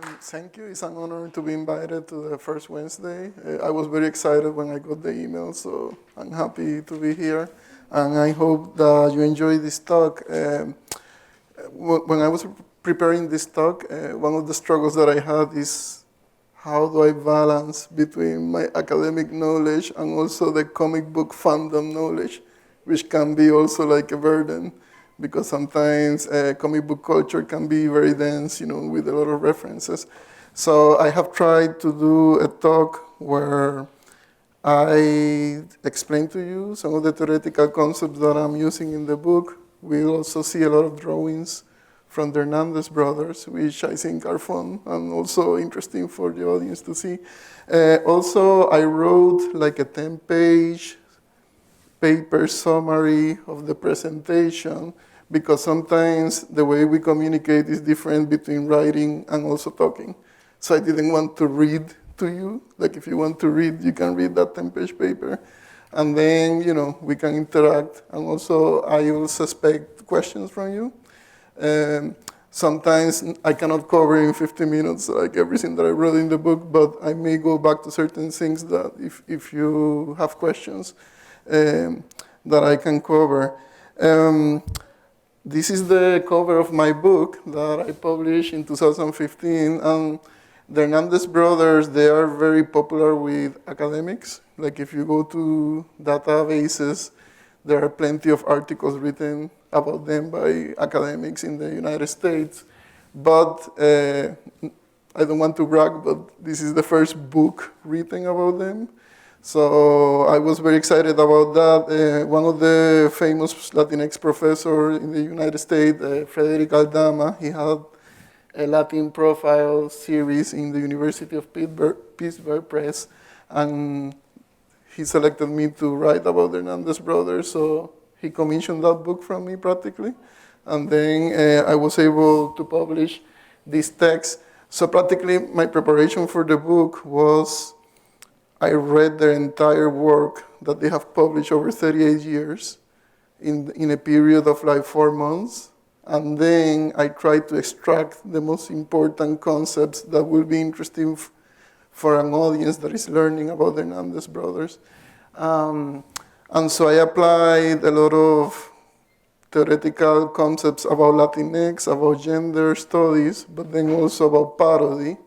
Thank you. It's an honor to be invited to the first Wednesday. I was very excited when I got the email, so I'm happy to be here. And I hope that you enjoy this talk. When I was preparing this talk, one of the struggles that I had is how do I balance between my academic knowledge and also the comic book fandom knowledge, which can be also like a burden, because sometimes comic book culture can be very dense, with a lot of references. So I have tried to do a talk where I explain to you some of the theoretical concepts that I'm using in the book. We'll also see a lot of drawings from the Hernández brothers, which I think are fun and also interesting for the audience to see. Also, I wrote like a 10-page paper summary of the presentation, because sometimes the way we communicate is different between writing and also talking. So I didn't want to read to you. Like if you want to read, you can read that 10-page paper. And then, we can interact. And also I will suspect questions from you. Sometimes I cannot cover in 50 minutes like everything that I wrote in the book, but I may go back to certain things that if you have questions, that I can cover. This is the cover of my book that I published in 2015, and the Hernández brothers, they are very popular with academics. Like if you go to databases, there are plenty of articles written about them by academics in the United States. But I don't want to brag, but this is the first book written about them. So I was very excited about that. One of the famous Latinx professors in the United States, Frederick Aldama, he had a Latin profile series in the University of Pittsburgh Press, and he selected me to write about the Hernández brothers, so he commissioned that book from me practically. And then I was able to publish this text. So practically my preparation for the book was I read their entire work that they have published over 38 years in a period of like 4 months. And then I tried to extract the most important concepts that will be interesting for an audience that is learning about the Hernández brothers. And so I applied a lot of theoretical concepts about Latinx, about gender studies, but then also about parody,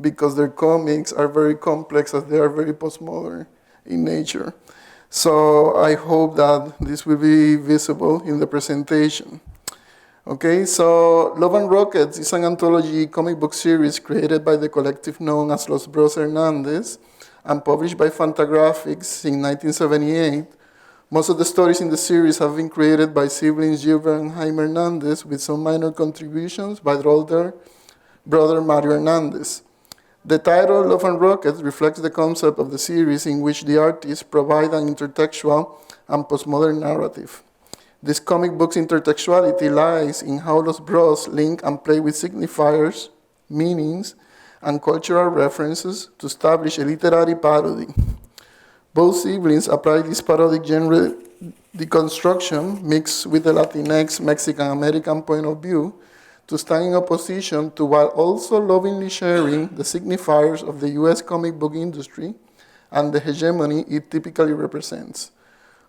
because their comics are very complex as they are very postmodern in nature. So I hope that this will be visible in the presentation. Okay, so Love and Rockets is an anthology comic book series created by the collective known as Los Bros Hernández and published by Fantagraphics in 1978. Most of the stories in the series have been created by siblings Gilbert and Jaime Hernandez, with some minor contributions by their older brother Mario Hernández. The title, Love and Rockets, reflects the concept of the series in which the artists provide an intertextual and postmodern narrative. This comic book's intertextuality lies in how Los Bros link and play with signifiers, meanings, and cultural references to establish a literary parody. Both siblings apply this parodic genre deconstruction mixed with the Latinx Mexican-American point of view to stand in opposition to, while also lovingly sharing, the signifiers of the US comic book industry and the hegemony it typically represents.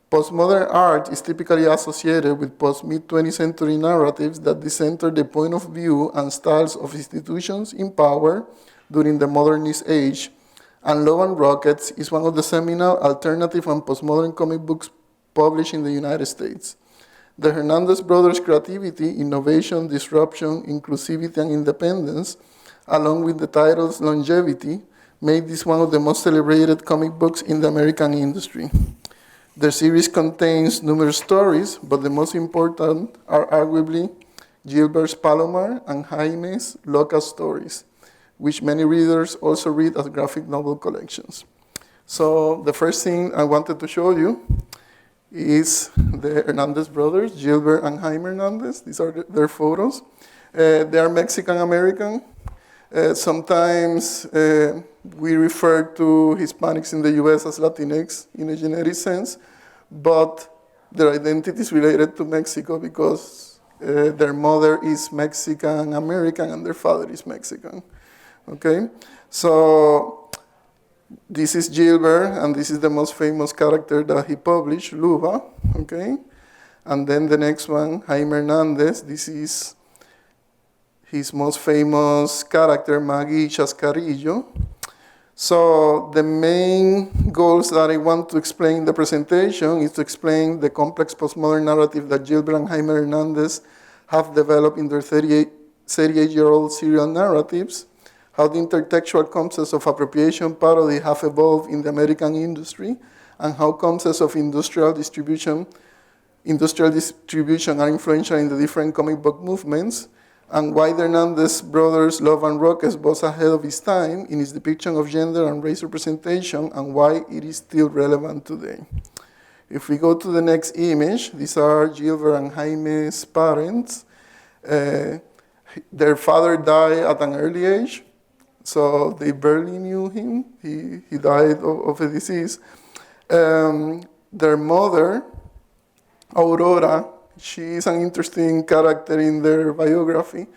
Postmodern art is typically associated with post-mid-20th century narratives that decenter the point of view and styles of institutions in power during the modernist age, and Love and Rockets is one of the seminal alternative and postmodern comic books published in the United States. The Hernández brothers' creativity, innovation, disruption, inclusivity, and independence, along with the title's longevity, made this one of the most celebrated comic books in the American industry. The series contains numerous stories, but the most important are arguably Gilbert's Palomar and Jaime's Locas stories, which many readers also read as graphic novel collections. So the first thing I wanted to show you is the Hernández brothers, Gilbert and Jaime Hernández. These are their photos. They are Mexican-American. Sometimes we refer to Hispanics in the US as Latinx in a generic sense, but their identity is related to Mexico because their mother is Mexican-American and their father is Mexican. Okay? So this is Gilbert, and this is the most famous character that he published, Luba. Okay? And then the next one, Jaime Hernandez. This is his most famous character, Maggie Chascarrillo. So the main goals that I want to explain in the presentation is to explain the complex postmodern narrative that Gilbert and Jaime Hernandez have developed in their 38-year-old serial narratives, how the intertextual concepts of appropriation parody have evolved in the American industry, and how concepts of industrial distribution are influential in the different comic book movements, and why the Hernandez brothers' Love and Rockets was ahead of its time in its depiction of gender and race representation, and why it is still relevant today. If we go to the next image, these are Gilbert and Jaime's parents. Their father died at an early age, so they barely knew him. He died of a disease. Their mother, Aurora, she is an interesting character in their biography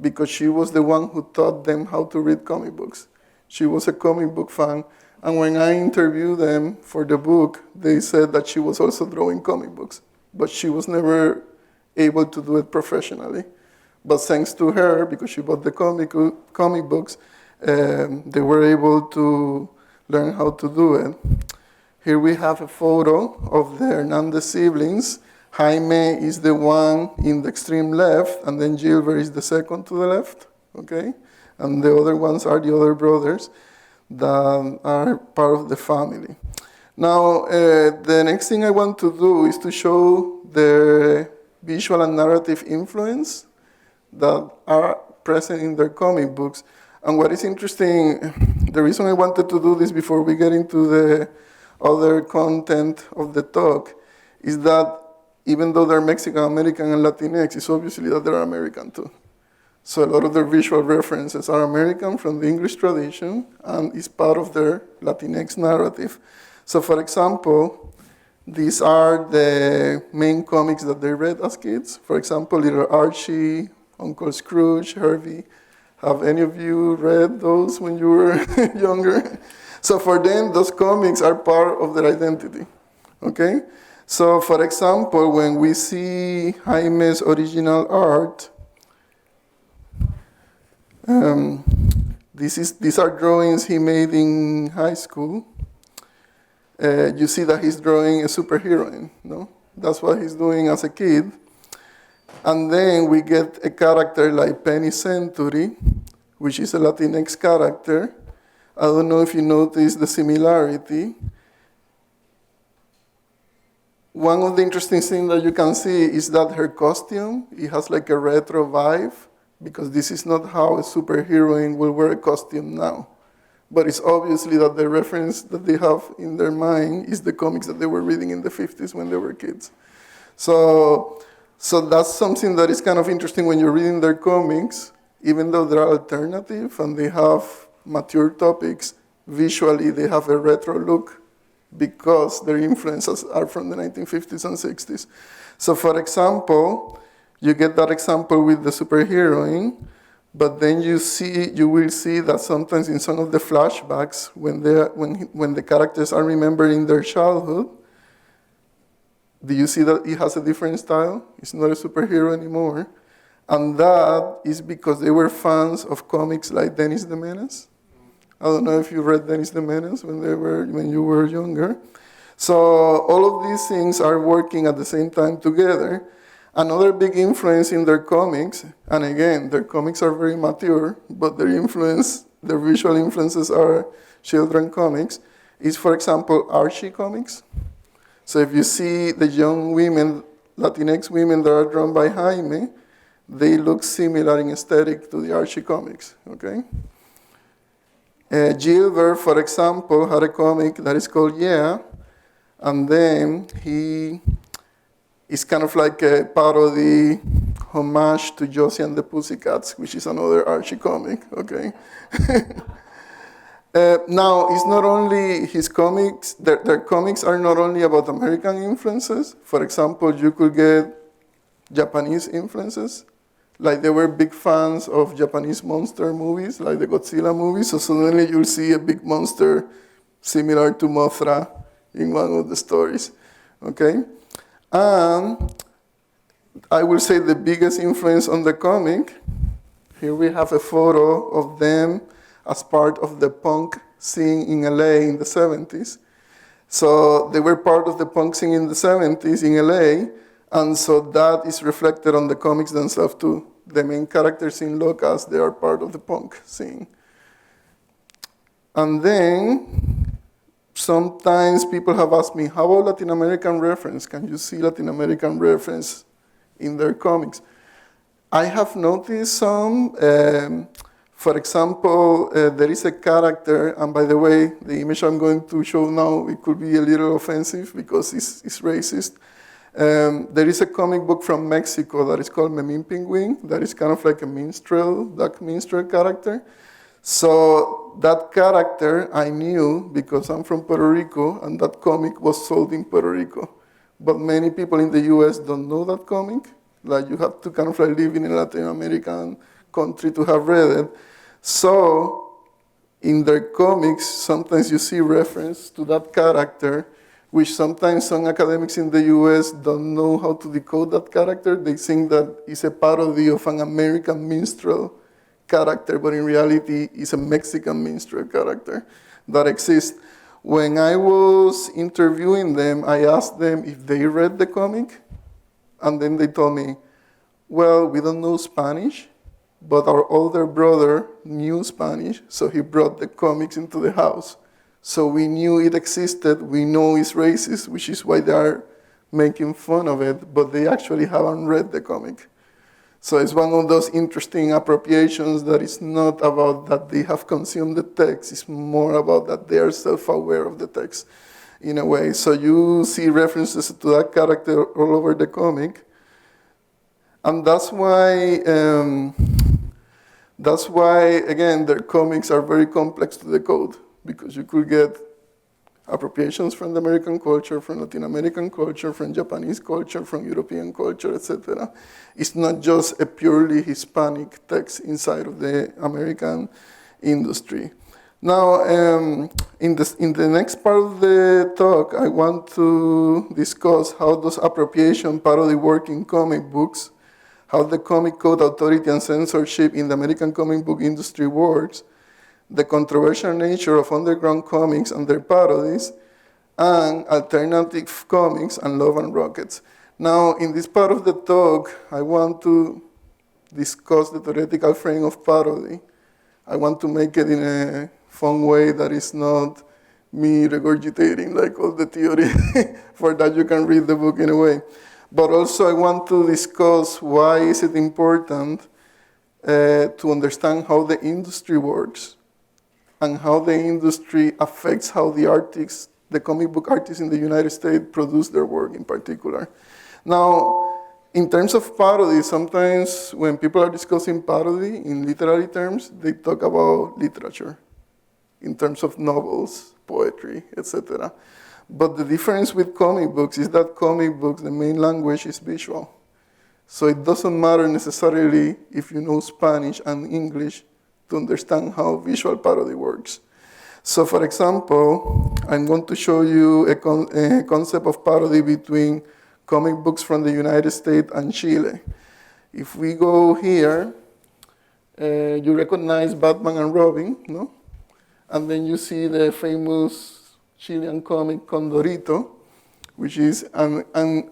because she was the one who taught them how to read comic books. She was a comic book fan, and when I interviewed them for the book, they said that she was also drawing comic books, but she was never able to do it professionally. But thanks to her, because she bought the comic books, they were able to learn how to do it. Here we have a photo of the Hernandez siblings. Jaime is the one in the extreme left, and then Gilbert is the second to the left, okay? And the other ones are the other brothers that are part of the family. Now, the next thing I want to do is to show the visual and narrative influence that are present in their comic books. And what is interesting, the reason I wanted to do this before we get into the other content of the talk is that even though they're Mexican, American, and Latinx, it's obviously that they're American too. So a lot of their visual references are American from the English tradition and is part of their Latinx narrative. So for example, these are the main comics that they read as kids. For example, Little Archie, Uncle Scrooge, Harvey. Have any of you read those when you were younger? So for them, those comics are part of their identity, okay? So for example, when we see Jaime's original art, these are drawings he made in high school. You see that he's drawing a superheroine, no? That's what he's doing as a kid. And then we get a character like Penny Century, which is a Latinx character. I don't know if you notice the similarity. One of the interesting things that you can see is that her costume, it has like a retro vibe, because this is not how a superheroine will wear a costume now. But it's obviously that the reference that they have in their mind is the comics that they were reading in the 50s when they were kids. So that's something that is kind of interesting when you're reading their comics, even though they're alternative and they have mature topics, visually they have a retro look because their influences are from the 1950s and 60s. So for example, you get that example with the superheroine, but then you will see that sometimes in some of the flashbacks, when the characters are remembering their childhood, do you see that it has a different style? It's not a superhero anymore. And that is because they were fans of comics like Dennis the Menace. I don't know if you read Dennis the Menace when you were younger. So all of these things are working at the same time together. Another big influence in their comics, and again, their comics are very mature, but their visual influences are children comics, is, for example, Archie comics. So if you see the young women, Latinx women that are drawn by Jaime, they look similar in aesthetic to the Archie comics, okay? Gilbert, for example, had a comic that is called Yeah, and then it's kind of like a parody homage to Josie and the Pussycats, which is another Archie comic, okay? Now, it's not only his comics, their comics are not only about American influences. For example, you could get Japanese influences, Like they were big fans of Japanese monster movies, like the Godzilla movies. So suddenly you'll see a big monster similar to Mothra in one of the stories, okay? And I will say the biggest influence on the comic, here we have a photo of them as part of the punk scene in LA in the 70s. So they were part of the punk scene in the 70s in LA, and so that is reflected on the comics themselves too. The main characters in Locas, they are part of the punk scene. And then, sometimes people have asked me, how about Latin American reference? Can you see Latin American reference in their comics? I have noticed some. For example, there is a character, and by the way, the image I'm going to show now, it could be a little offensive because it's racist. There is a comic book from Mexico that is called Memin Pinguin, that is kind of like a minstrel, black minstrel character. So that character I knew because I'm from Puerto Rico, and that comic was sold in Puerto Rico. But many people in the US don't know that comic. Like you have to kind of like live in a Latin American country to have read it. So in their comics, sometimes you see reference to that character, which sometimes some academics in the US don't know how to decode that character. They think that it's a parody of an American minstrel character, but in reality, it's a Mexican minstrel character that exists. When I was interviewing them, I asked them if they read the comic, and then they told me, well, we don't know Spanish, but our older brother knew Spanish, so he brought the comics into the house. So we knew it existed, we know it's racist, which is why they are making fun of it, but they actually haven't read the comic. So it's one of those interesting appropriations that is not about that they have consumed the text, it's more about that they are self-aware of the text in a way. So you see references to that character all over the comic. And that's why, again, their comics are very complex to decode, because you could get appropriations from the American culture, from Latin American culture, from Japanese culture, from European culture, etc. It's not just a purely Hispanic text inside of the American industry. Now, in the next part of the talk, I want to discuss how does appropriation parody work in comic books, how the comic code authority and censorship in the American comic book industry works, the controversial nature of underground comics and their parodies, and alternative comics and love and rockets. Now, in this part of the talk, I want to discuss the theoretical frame of parody. I want to make it in a fun way that is not me regurgitating like all the theory. For that, you can read the book in a way. But also, I want to discuss why is it important to understand how the industry works and how the industry affects how the artists, the comic book artists in the United States produce their work in particular. Now, in terms of parody, sometimes when people are discussing parody in literary terms, they talk about literature in terms of novels, poetry, etc. But the difference with comic books is that comic books, the main language is visual. So it doesn't matter necessarily if you know Spanish and English to understand how visual parody works. So for example, I'm going to show you a concept of parody between comic books from the United States and Chile. If we go here, you recognize Batman and Robin, no? And then you see the famous Chilean comic Condorito, which is, and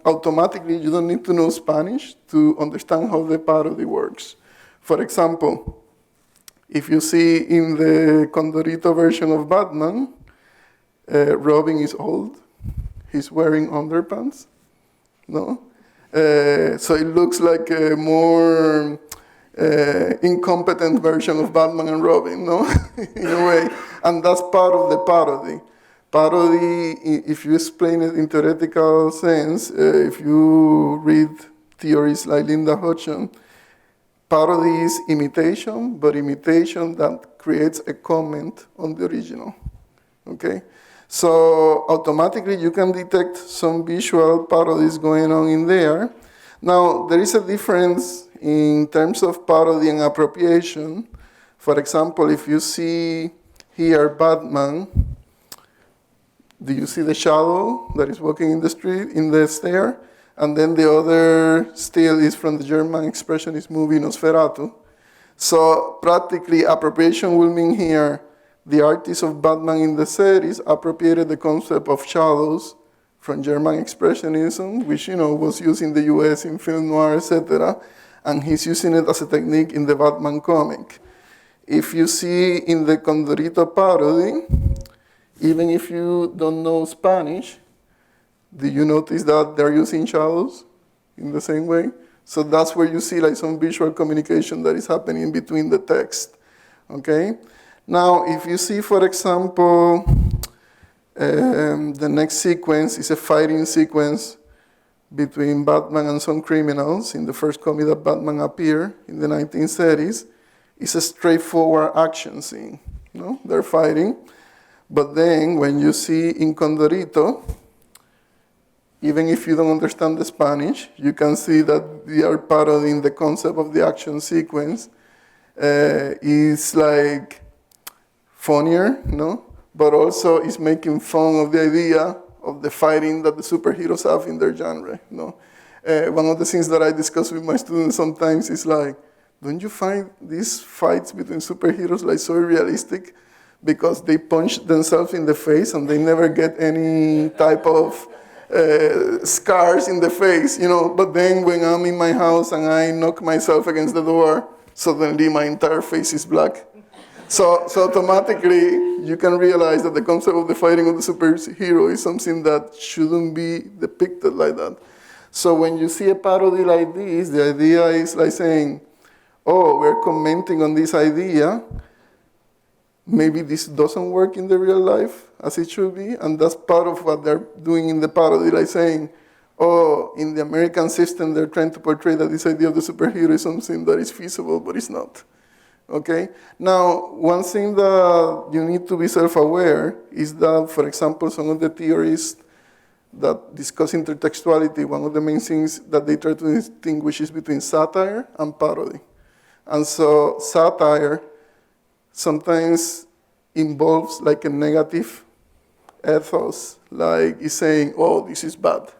automatically you don't need to know Spanish to understand how the parody works. For example, if you see in the Condorito version of Batman, Robin is old, he's wearing underpants, no? So it looks like a more incompetent version of Batman and Robin, no? In a way, and that's part of the parody. Parody, if you explain it in theoretical sense, if you read theories like Linda Hodgson, parody is imitation, but imitation that creates a comment on the original, okay? So automatically you can detect some visual parodies going on in there. Now, there is a difference in terms of parody and appropriation, for example, if you see here Batman, do you see the shadow that is walking in the street, in the stair? And then the other still is from the German Expressionist movie Nosferatu. So practically, appropriation will mean here the artist of Batman in the series appropriated the concept of shadows from German Expressionism, which was used in the US in film noir, etc. And he's using it as a technique in the Batman comic. If you see in the Condorito parody, even if you don't know Spanish, do you notice that they're using shadows in the same way? So that's where you see like some visual communication that is happening between the text, okay? Now, if you see, for example, the next sequence is a fighting sequence between Batman and some criminals in the first comic that Batman appeared in the 1930s. It's a straightforward action scene, They're fighting. But then when you see in Condorito, even if you don't understand the Spanish, you can see that they are parodying the concept of the action sequence. It's like funnier, But also it's making fun of the idea of the fighting that the superheroes have in their genre, One of the things that I discuss with my students sometimes is like, don't you find these fights between superheroes like so realistic? Because they punch themselves in the face and they never get any type of scars in the face, But then when I'm in my house and I knock myself against the door, suddenly my entire face is black. So automatically, you can realize that the concept of the fighting of the superhero is something that shouldn't be depicted like that. So when you see a parody like this, the idea is like saying, oh, we're commenting on this idea. Maybe this doesn't work in the real life as it should be, and that's part of what they're doing in the parody, like saying, oh, in the American system, they're trying to portray that this idea of the superhero is something that is feasible, but it's not. Okay? Now, one thing that you need to be self-aware is that, for example, some of the theorists that discuss intertextuality, one of the main things that they try to distinguish is between satire and parody. And so satire sometimes involves like a negative ethos, like it's saying, oh, this is bad.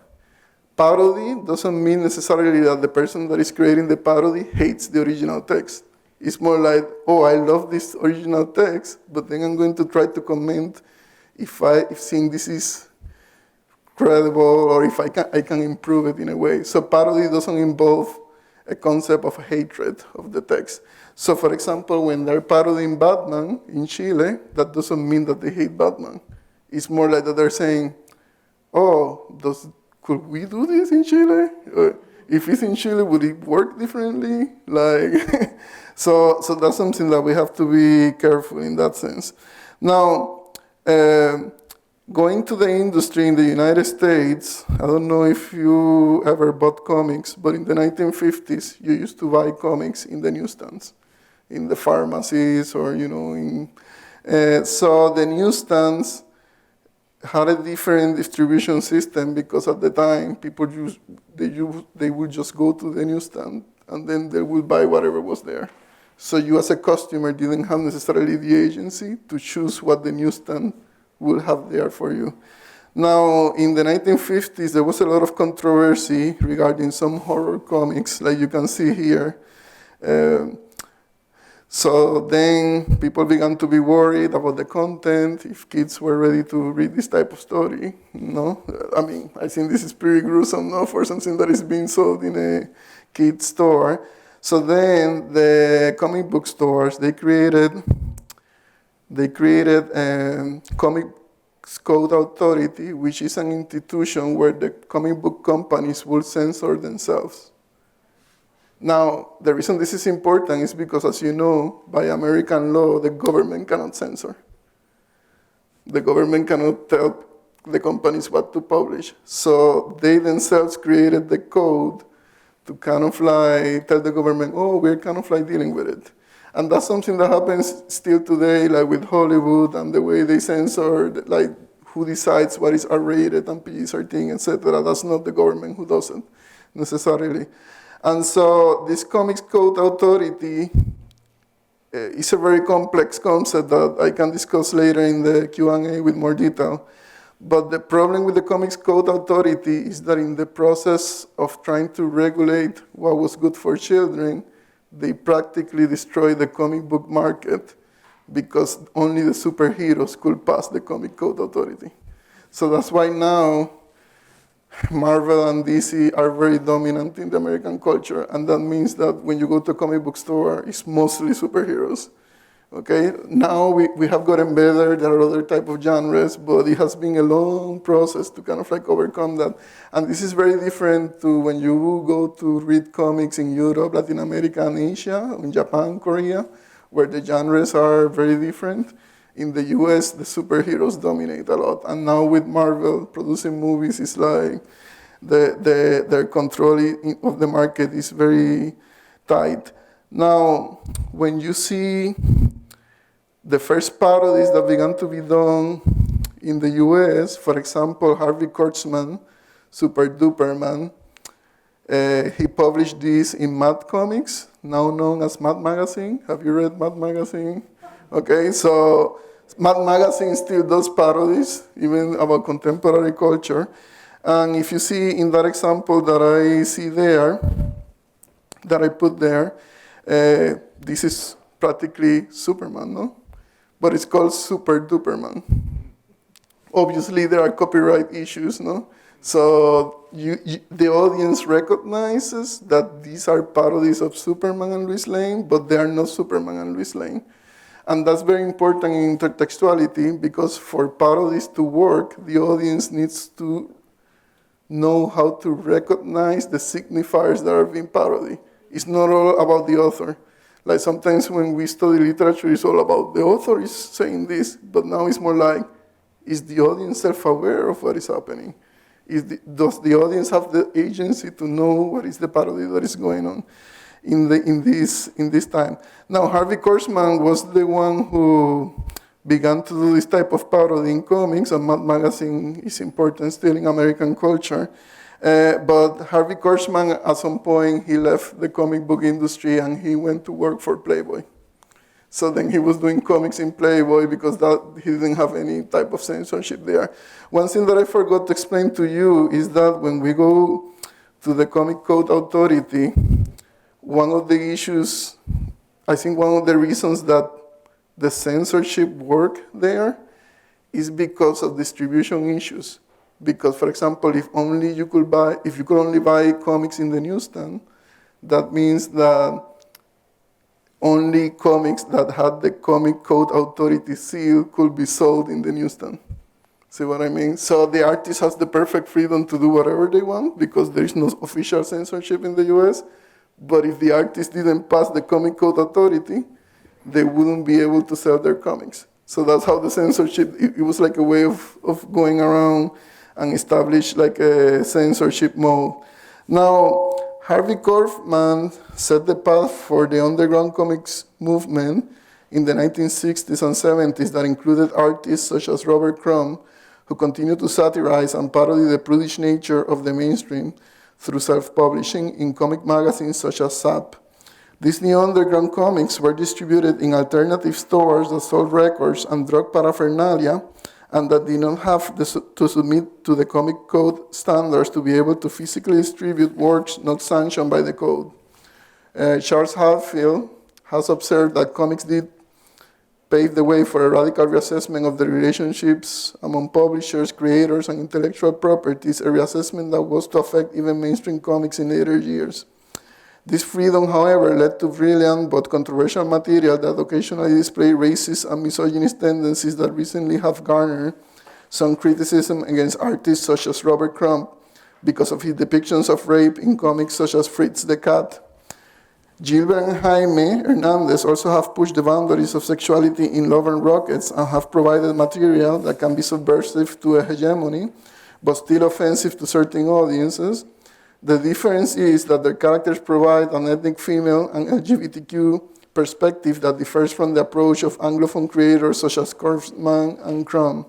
Parody doesn't mean necessarily that the person that is creating the parody hates the original text. It's more like, oh, I love this original text, but then I'm going to try to comment if seeing this is credible or if I can improve it in a way. So parody doesn't involve a concept of hatred of the text. So for example, when they're parodying Batman in Chile, that doesn't mean that they hate Batman. It's more like that they're saying, oh, could we do this in Chile? If it's in Chile, would it work differently? Like, so that's something that we have to be careful in that sense. Now, going to the industry in the United States, I don't know if you ever bought comics, but in the 1950s, you used to buy comics in the newsstands, in the pharmacies, or, so the newsstands had a different distribution system because at the time, people they would just go to the newsstand and then they would buy whatever was there. So you as a customer didn't have necessarily the agency to choose what the newsstand will have there for you. Now, in the 1950s, there was a lot of controversy regarding some horror comics, like you can see here. So then people began to be worried about the content, if kids were ready to read this type of story. I mean, I think this is pretty gruesome, for something that is being sold in a kid's store. So then the comic book stores, they created Comics Code Authority, which is an institution where the comic book companies will censor themselves. Now, the reason this is important is because, as you know, by American law, the government cannot censor. The government cannot tell the companies what to publish. So they themselves created the code to kind of like tell the government, oh, we're kind of like dealing with it. And that's something that happens still today, like with Hollywood and the way they censor, like who decides what is R-rated and PG-13, etc. That's not the government who does it necessarily. And so this Comics Code Authority is a very complex concept that I can discuss later in the Q&A with more detail. But the problem with the Comics Code Authority is that in the process of trying to regulate what was good for children, they practically destroyed the comic book market because only the superheroes could pass the Comic Code Authority. So that's why now Marvel and DC are very dominant in the American culture, and that means that when you go to a comic book store, it's mostly superheroes. Okay, now we have gotten better, there are other type of genres, but it has been a long process to kind of like overcome that. And this is very different to when you go to read comics in Europe, Latin America, and Asia, in Japan, Korea, where the genres are very different. In the US, the superheroes dominate a lot. And now with Marvel producing movies, it's like their control of the market is very tight. Now, when you see the first parodies that began to be done in the US, for example, Harvey Kurtzman, Superduperman, he published this in Mad Comics, now known as Mad Magazine. Have you read Mad Magazine? Okay, so Mad Magazine still does parodies, even about contemporary culture. And if you see in that example that I see there, that I put there, this is practically Superman, no? But it's called Superduperman. Obviously, there are copyright issues, no? So the audience recognizes that these are parodies of Superman and Lois Lane, but they are not Superman and Lois Lane. And that's very important in intertextuality, because for parodies to work, the audience needs to know how to recognize the signifiers that are being parodied. It's not all about the author. Like sometimes when we study literature, it's all about the author is saying this, but now it's more like, is the audience self-aware of what is happening? Does the audience have the agency to know what is the parody that is going on in this time? Now, Harvey Kurtzman was the one who began to do this type of parody in comics, and Mad Magazine is important still in American culture. But Harvey Kurtzman, at some point, he left the comic book industry and he went to work for Playboy. So then he was doing comics in Playboy because he didn't have any type of censorship there. One thing that I forgot to explain to you is that when we go to the Comic Code Authority, one of the issues, I think one of the reasons that the censorship work there is because of distribution issues. Because, for example, if you could only buy comics in the newsstand, that means that only comics that had the Comic Code Authority seal could be sold in the newsstand. See what I mean? So the artist has the perfect freedom to do whatever they want because there is no official censorship in the US. But if the artist didn't pass the Comic Code Authority, they wouldn't be able to sell their comics. So that's how the censorship, it was like a way of going around and establish like a censorship mode. Now, Harvey Kurtzman set the path for the underground comics movement in the 1960s and 70s that included artists such as Robert Crumb, who continued to satirize and parody the prudish nature of the mainstream through self-publishing in comic magazines such as Zap. These new underground comics were distributed in alternative stores that sold records and drug paraphernalia and that did not have to submit to the Comic Code standards to be able to physically distribute works not sanctioned by the code. Charles Hadfield has observed that comics did pave the way for a radical reassessment of the relationships among publishers, creators, and intellectual properties, a reassessment that was to affect even mainstream comics in later years. This freedom, however, led to brilliant but controversial material that occasionally displayed racist and misogynist tendencies that recently have garnered some criticism against artists such as Robert Crumb because of his depictions of rape in comics such as Fritz the Cat. Gilbert and Jaime Hernandez also have pushed the boundaries of sexuality in Love and Rockets and have provided material that can be subversive to a hegemony, but still offensive to certain audiences. The difference is that their characters provide an ethnic female and LGBTQ perspective that differs from the approach of Anglophone creators such as Kurtzman and Crumb.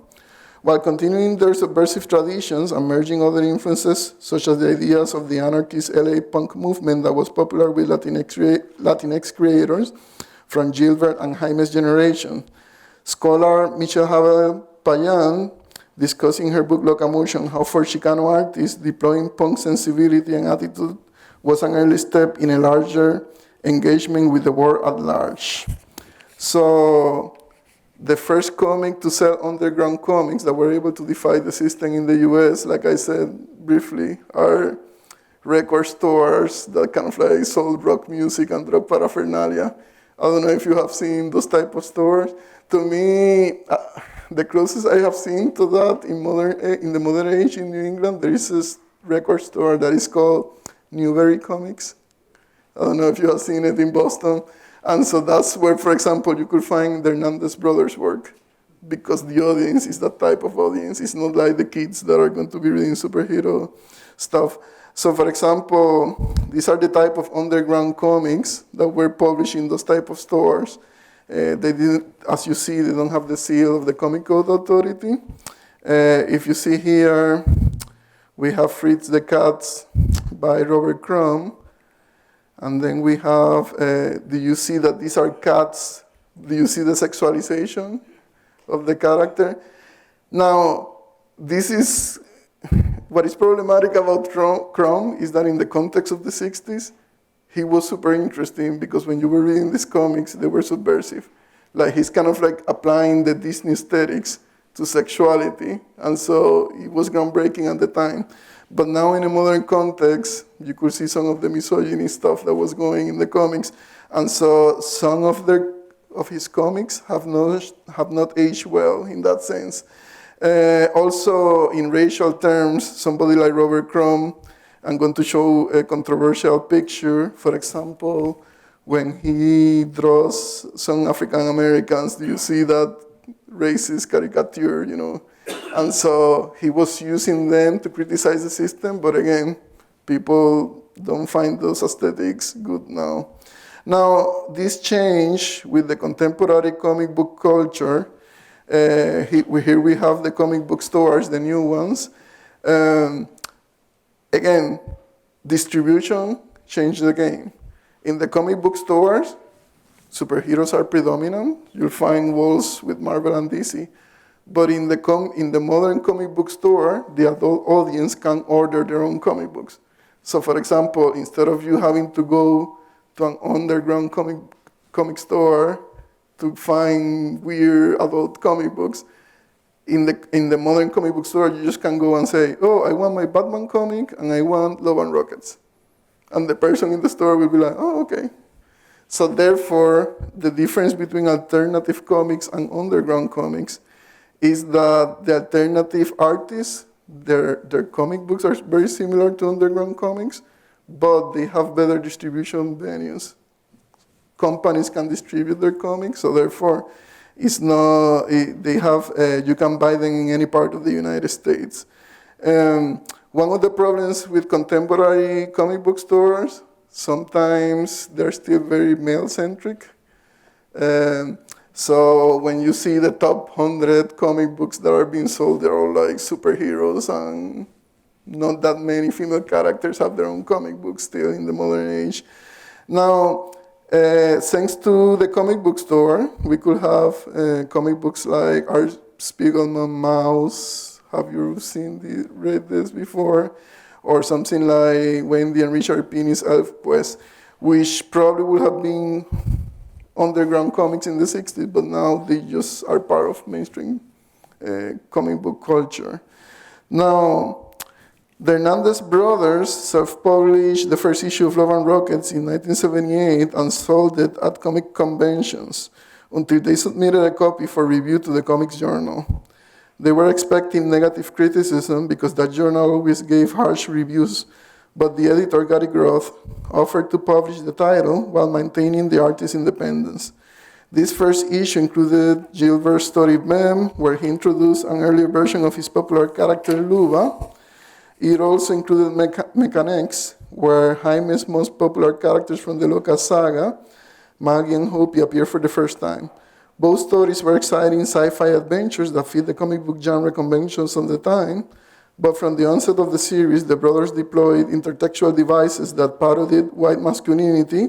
While continuing their subversive traditions and merging other influences, such as the ideas of the anarchist LA punk movement that was popular with Latinx creators from Gilbert and Jaime's generation. Scholar Michelle Havel Payan, discussing her book Locomotion, how for Chicano artists, deploying punk sensibility and attitude was an early step in a larger engagement with the world at large. So the first comic to sell underground comics that were able to defy the system in the US, like I said briefly, are record stores that kind of like sold rock music and drug paraphernalia. I don't know if you have seen those type of stores. To me, the closest I have seen to that in the modern age in New England, there is this record store that is called Newsstand Comics. I don't know if you have seen it in Boston. And so that's where, for example, you could find the Hernández brothers' work, because the audience is that type of audience. It's not like the kids that are going to be reading superhero stuff. So, for example, these are the type of underground comics that were published in those type of stores. They didn't, as you see, they don't have the seal of the Comic Code Authority. If you see here, we have Fritz the Cats by Robert Crumb. And then we have, do you see that these are cats? Do you see the sexualization of the character? Now, this is, what is problematic about Crumb is that in the context of the 60s, he was super interesting because when you were reading these comics, they were subversive. Like he's kind of like applying the Disney aesthetics to sexuality. And so it was groundbreaking at the time. But now in a modern context, you could see some of the misogyny stuff that was going in the comics. And so some of his comics have not aged well in that sense. Also, in racial terms, somebody like Robert Crumb, I'm going to show a controversial picture. For example, when he draws some African Americans, do you see that racist caricature, you know? And so he was using them to criticize the system, but again, people don't find those aesthetics good now. Now, this change with the contemporary comic book culture, here we have the comic book stores, the new ones. Again, distribution changed the game. In the comic book stores, superheroes are predominant. You'll find walls with Marvel and DC. But in the modern comic book store, the adult audience can order their own comic books. So for example, instead of you having to go to an underground comic store to find weird adult comic books, in the modern comic book store, you just can go and say, oh, I want my Batman comic and I want Love and Rockets. And the person in the store will be like, oh, okay. So therefore, the difference between alternative comics and underground comics is that the alternative artists, their comic books are very similar to underground comics, but they have better distribution venues. Companies can distribute their comics, so therefore, you can buy them in any part of the United States. One of the problems with contemporary comic book stores, sometimes they're still very male-centric. So when you see the top 100 comic books that are being sold, they're all like superheroes, and not that many female characters have their own comic books still in the modern age. Now, thanks to the comic book store, we could have comic books like Art Spiegelman Mouse. Have you read this before? Or something like Wendy and Richard Pini's Elf Quest, which probably would have been underground comics in the 60s, but now they just are part of mainstream comic book culture. Now, the Hernández brothers self-published the first issue of Love and Rockets in 1978 and sold it at comic conventions until they submitted a copy for review to the Comics Journal. They were expecting negative criticism because that journal always gave harsh reviews, but the editor, Gary Groth, offered to publish the title while maintaining the artist's independence. This first issue included Gilbert's story B.E.M, where he introduced an earlier version of his popular character Luba. It also included Mechanics, where Jaime's most popular characters from the Locas saga, Maggie and Hopi, appear for the first time. Both stories were exciting sci-fi adventures that fit the comic book genre conventions of the time, but from the onset of the series, the brothers deployed intertextual devices that parodied white masculinity,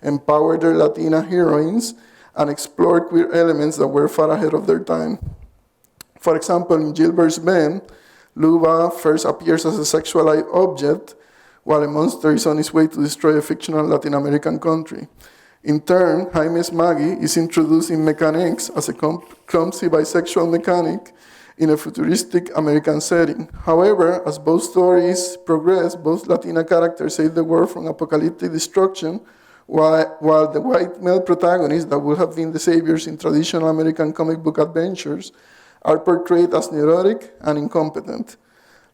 empowered their Latina heroines, and explored queer elements that were far ahead of their time. For example, in Gilbert's B.E.M, Luba first appears as a sexualized object, while a monster is on its way to destroy a fictional Latin American country. In turn, Jaime's Maggie is introduced in Mechanics as a clumsy bisexual mechanic in a futuristic American setting. However, as both stories progress, both Latina characters save the world from apocalyptic destruction, while the white male protagonists that would have been the saviors in traditional American comic book adventures are portrayed as neurotic and incompetent.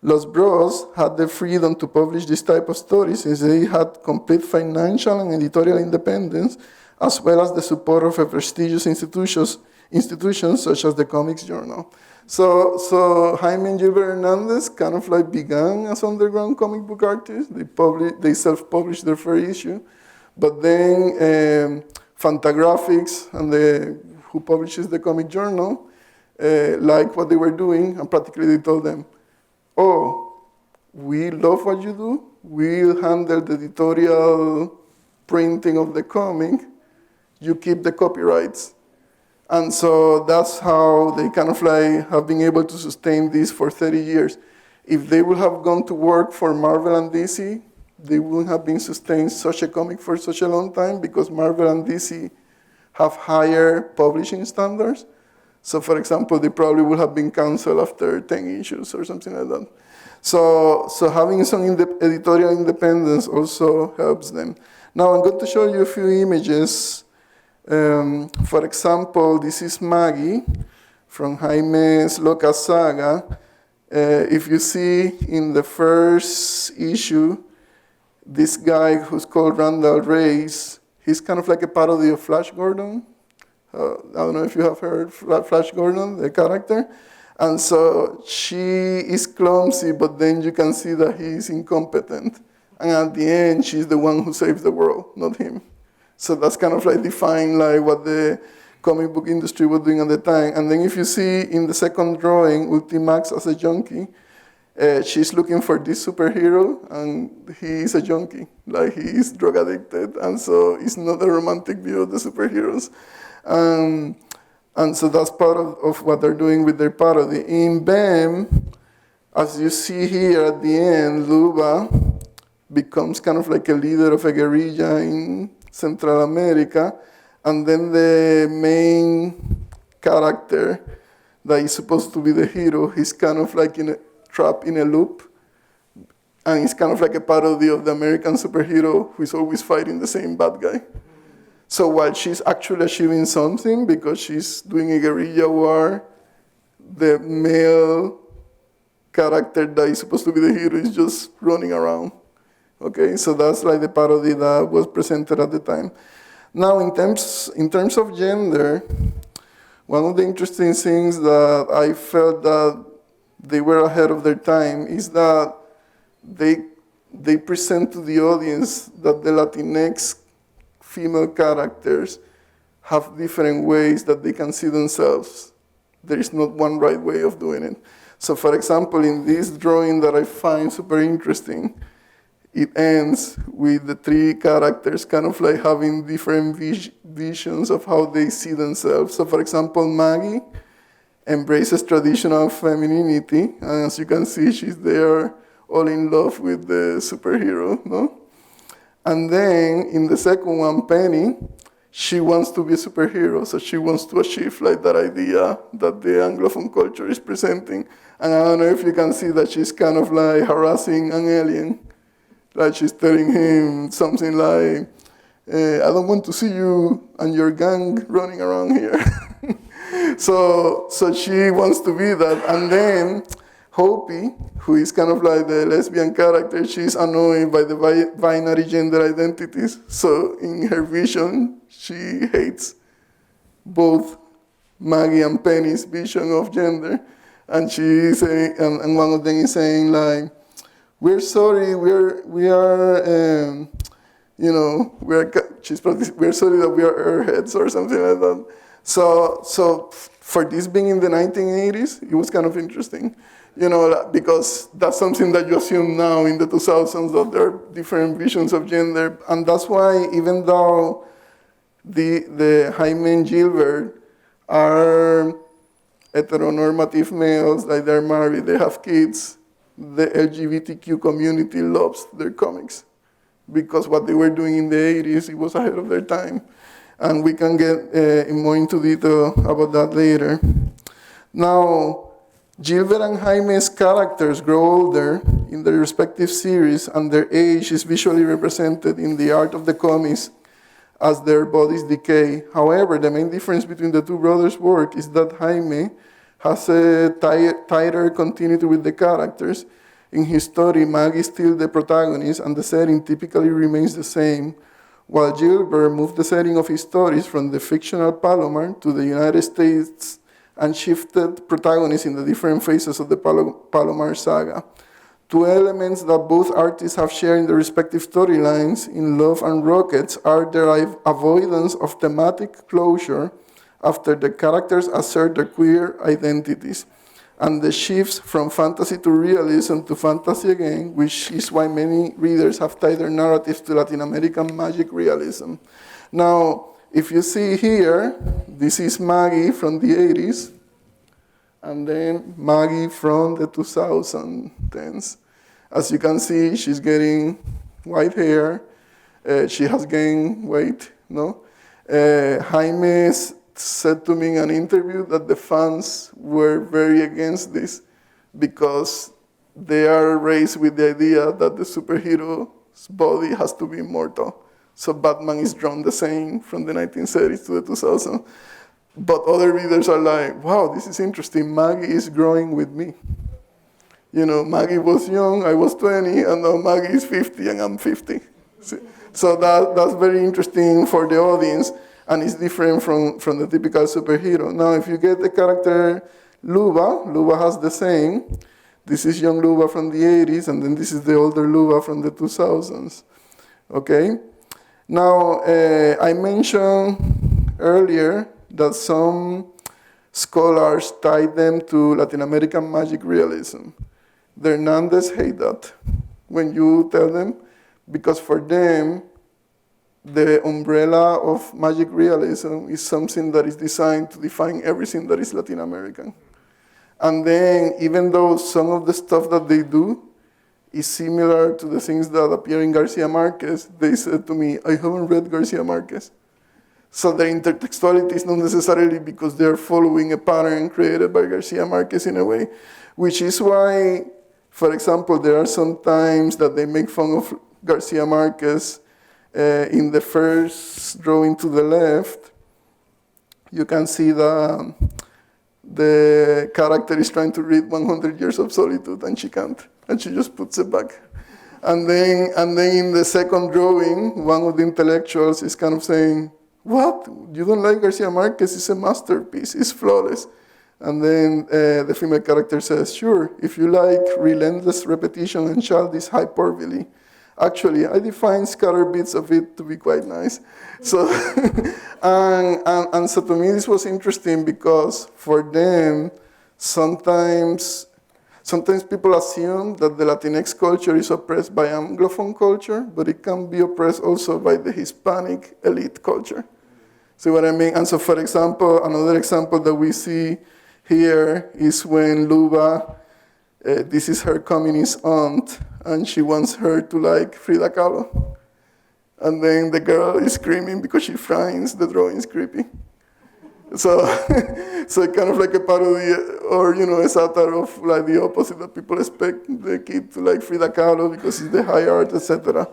Los Bros had the freedom to publish this type of stories since they had complete financial and editorial independence, as well as the support of a prestigious institutions such as the Comics Journal. So Jaime and Gilbert Hernandez kind of like began as underground comic book artists. They self-published their first issue, but then Fantagraphics who publishes the Comic Journal liked what they were doing, and practically they told them, "Oh, we love what you do. We'll handle the editorial printing of the comic. You keep the copyrights." And so that's how they kind of like have been able to sustain this for 30 years. If they would have gone to work for Marvel and DC, they wouldn't have been sustained such a comic for such a long time, because Marvel and DC have higher publishing standards. So for example, they probably would have been canceled after 10 issues or something like that. So having some editorial independence also helps them. Now I'm going to show you a few images. For example, this is Maggie from Jaime's Locas saga. If you see in the first issue, this guy who's called Randall Reyes, he's kind of like a parody of Flash Gordon. I don't know if you have heard Flash Gordon, the character. And so she is clumsy, but then you can see that he's incompetent. And at the end, she's the one who saves the world, not him. So that's kind of like define like what the comic book industry was doing at the time. And then if you see in the second drawing, Ultimax as a junkie, she's looking for this superhero, and he is a junkie. Like, he is drug addicted, and so it's not a romantic view of the superheroes. And so that's part of what they're doing with their parody. In B.E.M, as you see here at the end, Luba becomes kind of like a leader of a guerrilla in Central America, and then the main character that is supposed to be the hero, he's kind of like trapped in a loop, and it's kind of like a parody of the American superhero who is always fighting the same bad guy. So while she's actually achieving something because she's doing a guerrilla war, the male character that is supposed to be the hero is just running around. Okay, so that's like the parody that was presented at the time. Now, in terms of gender, one of the interesting things that I felt that they were ahead of their time is that they present to the audience that the Latinx female characters have different ways that they can see themselves. There is not one right way of doing it. So for example, in this drawing that I find super interesting, it ends with the three characters kind of like having different visions of how they see themselves. So for example, Maggie embraces traditional femininity, and as you can see, she's there all in love with the superhero, no? And then in the second one, Penny, she wants to be a superhero, so she wants to achieve like that idea that the Anglophone culture is presenting. And I don't know if you can see that she's kind of like harassing an alien. Like she's telling him something like, I don't want to see you and your gang running around here. So she wants to be that. And then Hopi, who is kind of like the lesbian character, she's annoyed by the binary gender identities. So in her vision, she hates both Maggie and Penny's vision of gender. And she is saying, and one of them is saying like, we're sorry, we're sorry that we are airheads or something like that. So for this being in the 1980s, it was kind of interesting, because that's something that you assume now in the 2000s, that there are different visions of gender. And that's why even though the Jaime and Gilbert are heteronormative males, like they're married, they have kids, the LGBTQ community loves their comics, because what they were doing in the 80s, it was ahead of their time. And we can get more into detail about that later. Now, Gilbert and Jaime's characters grow older in their respective series, and their age is visually represented in the art of the comics as their bodies decay. However, the main difference between the two brothers' work is that Jaime has a tighter continuity with the characters. In his story, Maggie is still the protagonist, and the setting typically remains the same, while Gilbert moved the setting of his stories from the fictional Palomar to the United States and shifted protagonists in the different phases of the Palomar Saga. Two elements that both artists have shared in their respective storylines in Love and Rockets are their avoidance of thematic closure after the characters assert their queer identities, and the shifts from fantasy to realism to fantasy again, which is why many readers have tied their narratives to Latin American magic realism. Now, if you see here, this is Maggie from the 80s, and then Maggie from the 2010s. As you can see, she's getting white hair. She has gained weight, Jaime said to me in an interview that the fans were very against this because they are raised with the idea that the superhero's body has to be immortal. So Batman is drawn the same from the 1930s to the 2000s. But other readers are like, wow, this is interesting. Maggie is growing with me. Maggie was young, I was 20, and now Maggie is 50 and I'm 50. So that's very interesting for the audience, and it's different from the typical superhero. Now, if you get the character Luba has the same. This is young Luba from the 80s, and then this is the older Luba from the 2000s. Okay? Now, I mentioned earlier that some scholars tied them to Latin American magic realism. The Hernández hate that when you tell them, because for them, the umbrella of magic realism is something that is designed to define everything that is Latin American. And then, even though some of the stuff that they do is similar to the things that appear in García Márquez, they said to me, I haven't read García Márquez. So the intertextuality is not necessarily because they're following a pattern created by García Márquez in a way, which is why, for example, there are some times that they make fun of García Márquez. In the first drawing to the left, you can see that the character is trying to read 100 Years of Solitude, and she can't, and she just puts it back. And then in the second drawing, one of the intellectuals is kind of saying, what? You don't like García Márquez? It's a masterpiece. It's flawless. And then the female character says, sure, if you like relentless repetition and childish hyperbole. Actually, I define scattered bits of it to be quite nice. So, and so to me, this was interesting because for them, sometimes people assume that the Latinx culture is oppressed by Anglophone culture, but it can be oppressed also by the Hispanic elite culture. See what I mean? And so, for example, another example that we see here is when Luba, this is her communist aunt, and she wants her to like Frida Kahlo. And then the girl is screaming because she finds the drawings creepy. So kind of like a parody or, a satire of like the opposite, that people expect the kid to like Frida Kahlo because it's the high art, etc.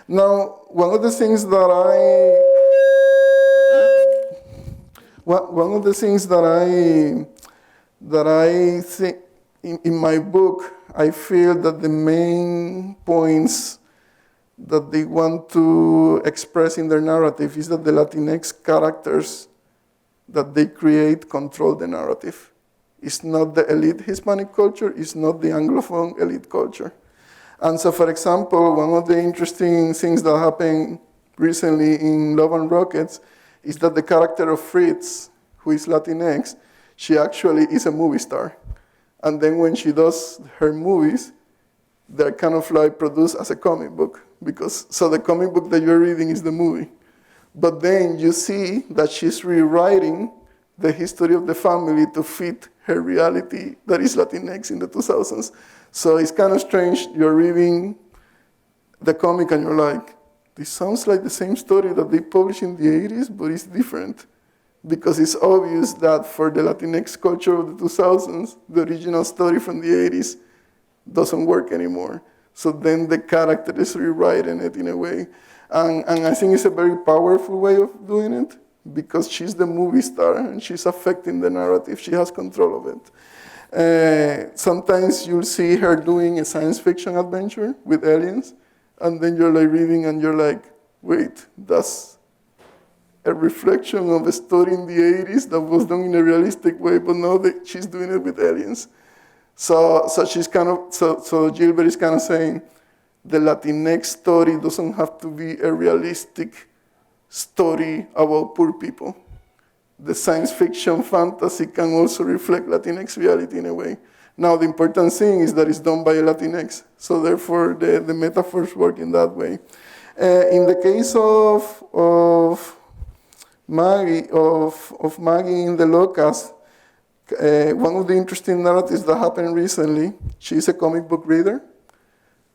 Now, one of the things that I think in my book, I feel that the main points that they want to express in their narrative is that the Latinx characters that they create control the narrative. It's not the elite Hispanic culture, it's not the Anglophone elite culture. And so, for example, one of the interesting things that happened recently in Love and Rockets is that the character of Fritz, who is Latinx, she actually is a movie star. And then when she does her movies, they're kind of like produced as a comic book. So the comic book that you're reading is the movie. But then you see that she's rewriting the history of the family to fit her reality that is Latinx in the 2000s. So it's kind of strange. You're reading the comic and you're like, this sounds like the same story that they published in the 80s, but it's different. Because it's obvious that for the Latinx culture of the 2000s, the original story from the 80s doesn't work anymore. So then the character is rewriting it in a way. And I think it's a very powerful way of doing it, because she's the movie star and she's affecting the narrative. She has control of it. Sometimes you'll see her doing a science fiction adventure with aliens, and then you're like reading and you're like, wait, that's a reflection of a story in the 80s that was done in a realistic way, but now she's doing it with aliens. So Gilbert is kind of saying the Latinx story doesn't have to be a realistic story about poor people. The science fiction fantasy can also reflect Latinx reality in a way. Now, the important thing is that it's done by a Latinx, so therefore the metaphors work in that way. In the case of Maggie in the Locas, one of the interesting narratives that happened recently, she's a comic book reader.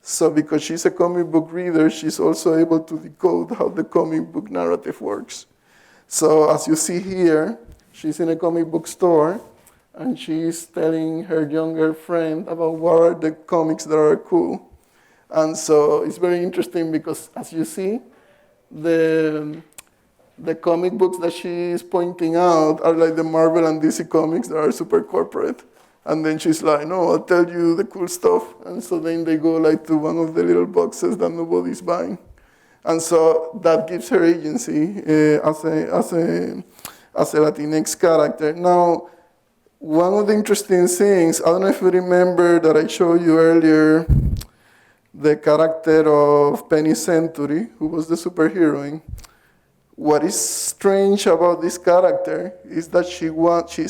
So because she's a comic book reader, she's also able to decode how the comic book narrative works. So as you see here, she's in a comic book store, and she's telling her younger friend about what are the comics that are cool. And so it's very interesting because, as you see, the comic books that she's pointing out are like the Marvel and DC comics that are super corporate. And then she's like, no, I'll tell you the cool stuff. And so then they go like to one of the little boxes that nobody's buying. And so that gives her agency as a Latinx character. Now, one of the interesting things, I don't know if you remember that I showed you earlier, the character of Penny Century, who was the superheroine. What is strange about this character is that she's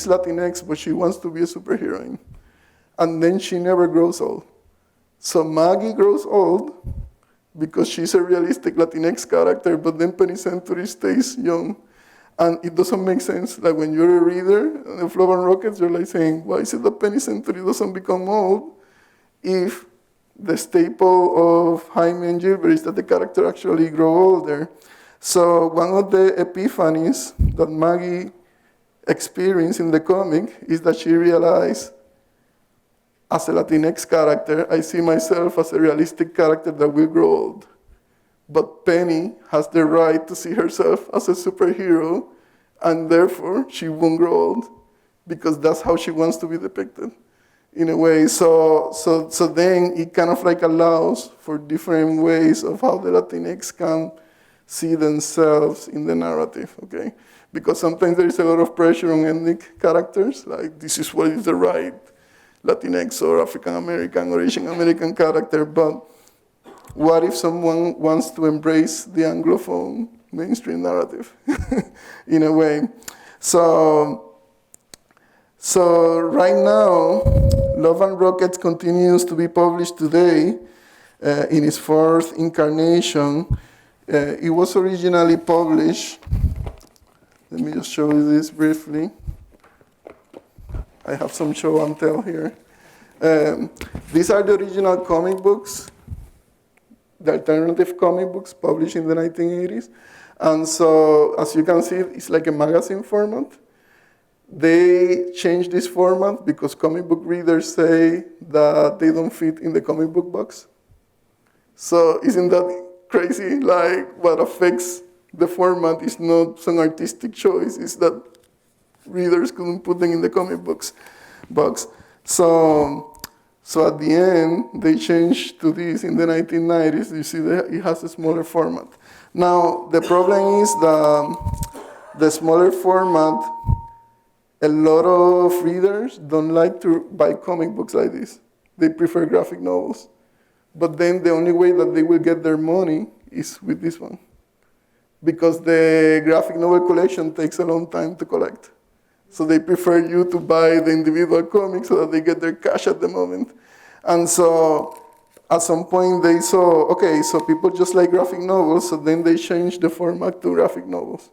Latinx, but she wants to be a superheroine. And then she never grows old. So Maggie grows old because she's a realistic Latinx character, but then Penny Century stays young. And it doesn't make sense. Like when you're a reader on the Flop and Rockets, you're like saying, why is it that Penny Century doesn't become old if the staple of Jaime and Gilbert is that the character actually grow older? So one of the epiphanies that Maggie experienced in the comic is that she realized, as a Latinx character, I see myself as a realistic character that will grow old. But Penny has the right to see herself as a superhero, and therefore she won't grow old, because that's how she wants to be depicted, in a way. So then it kind of like allows for different ways of how the Latinx can see themselves in the narrative, okay? Because sometimes there is a lot of pressure on ethnic characters, like this is what is the right Latinx or African American or Asian American character, but what if someone wants to embrace the Anglophone mainstream narrative, in a way? So right now, Love and Rockets continues to be published today in its fourth incarnation. It was originally published, let me just show you this briefly. I have some show and tell here. These are the original comic books, the alternative comic books published in the 1980s. And so, as you can see, it's like a magazine format. They changed this format because comic book readers say that they don't fit in the comic book box. So isn't that crazy? Like, what affects the format is not some artistic choice, it's that readers couldn't put them in the comic books box. So at the end, they changed to this in the 1990s. You see that it has a smaller format. Now, the problem is the smaller format, a lot of readers don't like to buy comic books like this. They prefer graphic novels. But then the only way that they will get their money is with this one, because the graphic novel collection takes a long time to collect. So they prefer you to buy the individual comics so that they get their cash at the moment. And so at some point they saw, okay, so people just like graphic novels, so then they changed the format to graphic novels.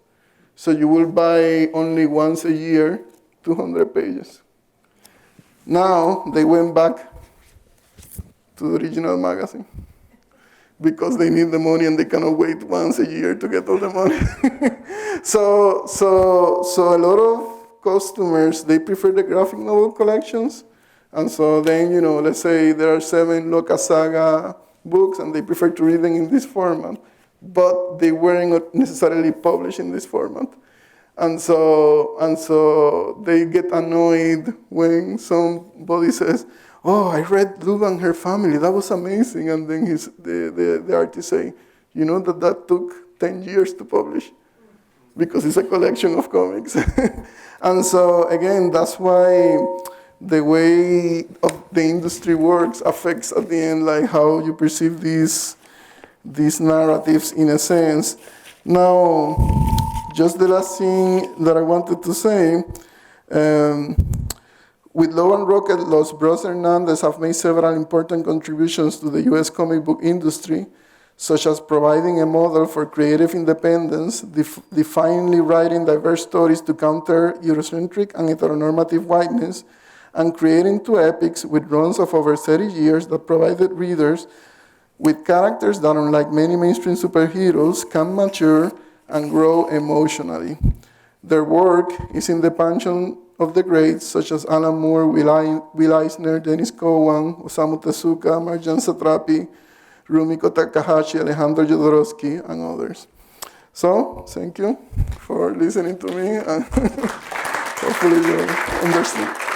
So you will buy only once a year, 200 pages. Now they went back to the original magazine because they need the money and they cannot wait once a year to get all the money. So a lot of customers, they prefer the graphic novel collections. And so then, you know, let's say there are 7 Locas Saga books and they prefer to read them in this format, but they weren't necessarily published in this format. And so they get annoyed when somebody says, oh, I read Lou and Her Family, that was amazing. And then the artist say, you know that took 10 years to publish because it's a collection of comics. And so again, that's why the way of the industry works affects at the end like how you perceive these narratives in a sense. Now, just the last thing that I wanted to say, with Low and Rocket, Los Bros Hernández have made several important contributions to the US comic book industry, such as providing a model for creative independence, defiantly writing diverse stories to counter Eurocentric and heteronormative whiteness, and creating 2 epics with runs of over 30 years that provided readers with characters that, unlike many mainstream superheroes, can mature and grow emotionally. Their work is in the pantheon of the greats, such as Alan Moore, Will Eisner, Dennis Cowan, Osamu Tezuka, Marjan Satrapi, Rumiko Takahashi, Alejandro Jodorowsky, and others. So, thank you for listening to me, and hopefully you understand.